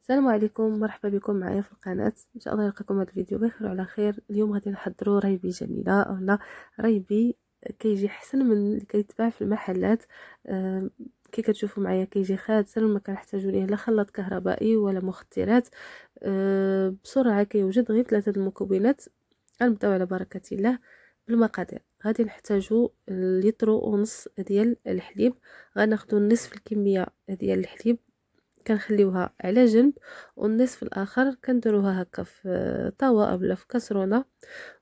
السلام عليكم، مرحبا بكم معايا في القناه. ان شاء الله يلقاكم هذا الفيديو بخير وعلى خير. اليوم غادي نحضروا ريبي جميله اولا ريبي كيجي احسن من اللي كيتباع في المحلات. كي كتشوفوا معايا كيجي خاتر، ما كنحتاجوا ليه لا خلاط كهربائي ولا مخدرات. بسرعه كيوجد غير 3 المكونات. غنبداو على بركه الله. بالمقادير غادي نحتاجوا لتر ونص ديال الحليب. غناخذوا نصف الكميه ديال الحليب كنخليوها على جنب، والنصف الاخر كنديروها هكا في طاوه اولا في كاسرونه،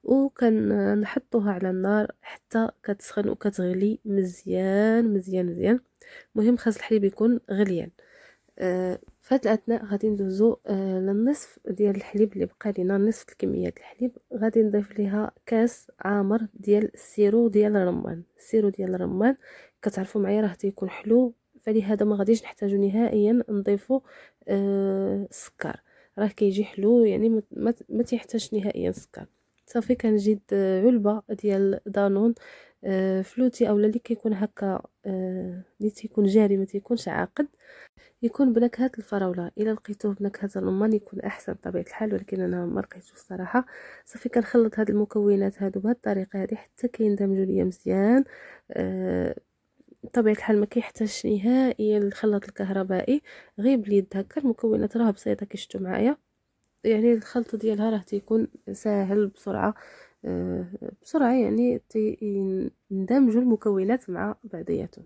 وكنحطوها على النار حتى كتسخن وكتغلي مزيان مزيان مزيان. مهم خاص الحليب يكون غليان. في هاد الاثناء غادي ندوزو للنصف ديال الحليب اللي بقى لينا، نصف الكميه ديال الحليب غادي نضيف ليها كاس عامر ديال السيرو ديال الرمان. السيرو ديال الرمان كتعرفوا معايا راه تيكون حلو، فلهذا ما غاديش نحتاجو نهائيا نضيفو السكر، راه كيجي حلو يعني ما تيحتاجش نهائيا سكر. صافي كنجيب علبه ديال دانون فلوتي اولا اللي كيكون هكا، اللي تيكون جاري ما تيكونش عاقد، يكون بنكهة الفراولة. الى لقيتوه بنكهة الرمان يكون احسن بطبيعة الحال، ولكن انا ما لقيتوش الصراحة. صافي كنخلط هاد المكونات هادو بهاد الطريقة هادي حتى كيندمجوا ليا مزيان. بطبيعة الحال ما كيحتاجش نهائيا الخلاط الكهربائي، غير باليد هكا. المكونات راه بسيطة كي شفتوا معايا، يعني الخلط ديالها راه تيكون ساهل بسرعة. بسرعة يعني يندمجوا المكونات مع بعضياتهم.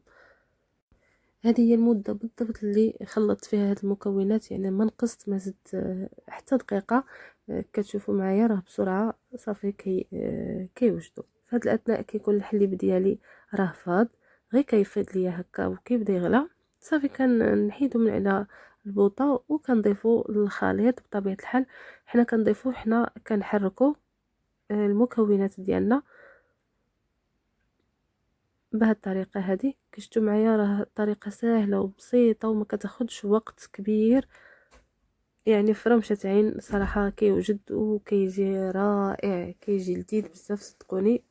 هذه هي المدة بالضبط اللي خلطت فيها هاد المكونات، يعني ما نقصت ما زدت حتى دقيقة. كتشوفوا معايا راه بسرعة صافي كيوجدوا. في هاد الاثناء كيكون الحليب ديالي راه فاض، غير كيفيض ليا هكا وكيبدا يغلى. صافي كنحيدو من على البوطه وكنضيفو للخليط. بطبيعة الحال حنا كنضيفو، حنا كنحركو المكونات ديالنا بهاد الطريقه هذه. كشفتوا معايا راه طريقه سهله وبسيطه وما كتاخذش وقت كبير، يعني في رمشه عين صراحه كيوجد وكيجي رائع، كيجي لذيذ بزاف صدقوني.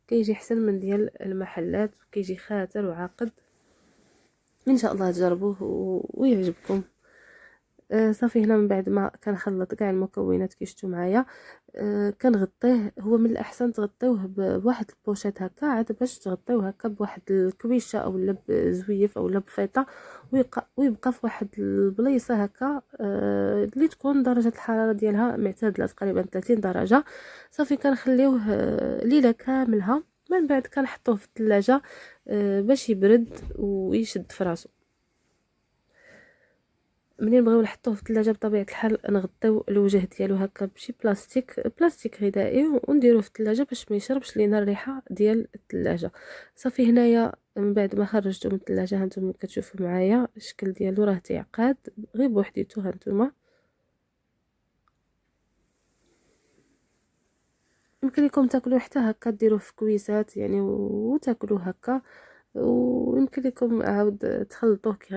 كيجي احسن من ديال المحلات وكيجي خاتر وعاقد. ان شاء الله تجربوه ويعجبكم. صافي هنا من بعد ما كنخلط كاع المكونات كي شفتوا معايا، كنغطيه. هو من الاحسن تغطيوه بواحد البوشيط هكا، عاد باش تغطيوه هكا بواحد الكويشه اولا بزويف اولا بفيطه، ويبقى في واحد البليصه هكا اللي تكون درجه الحراره ديالها معتدله تقريبا 30 درجه. صافي كنخليوه ليله كاملها، من بعد كنحطوه في الثلاجه باش يبرد ويشد في راسو. منين بغيو نحطوه في الثلاجه بطبيعه الحال نغطيو الوجه ديالو هكا بشي بلاستيك غذائي ونديروه في الثلاجه باش ما يشربش لينا الريحه ديال الثلاجه. صافي هنايا من بعد ما خرجته من الثلاجه هانتوما كتشوفوا معايا الشكل ديالو راه تيعقاد غير بوحديتو. هانتوما يمكن لكم تاكلوه حتى هكا، ديروه في كويسات يعني وتاكلوه هكا. ويمكن لكم عاود تخلطوه كي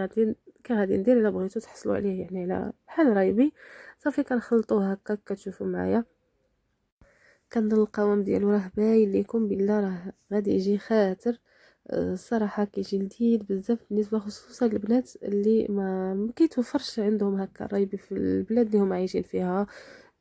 غادي ندير الا بغيتو تحصلوا عليه يعني على بحال رايبي. صافي كنخلطوه هكا كتشوفوا معايا. كنظن القوام ديالو راه باين ليكم بالله راه غادي يجي خاتر. الصراحه كيجي لذيذ بزاف بالنسبه خصوصا للبنات اللي ما كيتوفرش عندهم هكا الرايبي في البلاد اللي هم عايشين فيها.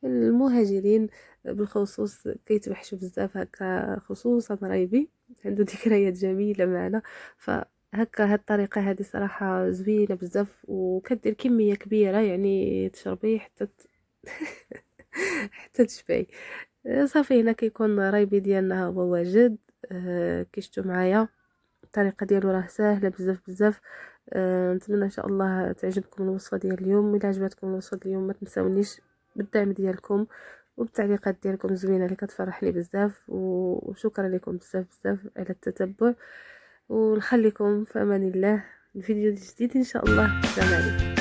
المهاجرين بالخصوص كيتوحشوا بزاف هكا، خصوصا رايبي عنده ذكريات جميله معنا. فهكا هاد الطريقه هذه صراحه زوينه بزاف، وكدير كميه كبيره يعني تشربي حتى تشبعي. صافي هنا كيكون رايبي ديالنا هو واجد. كيشتو معايا الطريقه ديالو راه ساهله بزاف بزاف. نتمنى ان شاء الله تعجبكم الوصفه ديال اليوم. الا عجبتكم الوصفه ديال اليوم ما تنساونيش بالدعم ديالكم وبالتعليقات ديالكم الزوينه اللي كتفرحني بزاف. وشكرا لكم بزاف بزاف على التتبع، ونخليكم في امان الله. الفيديو جديد ان شاء الله. السلام عليكم.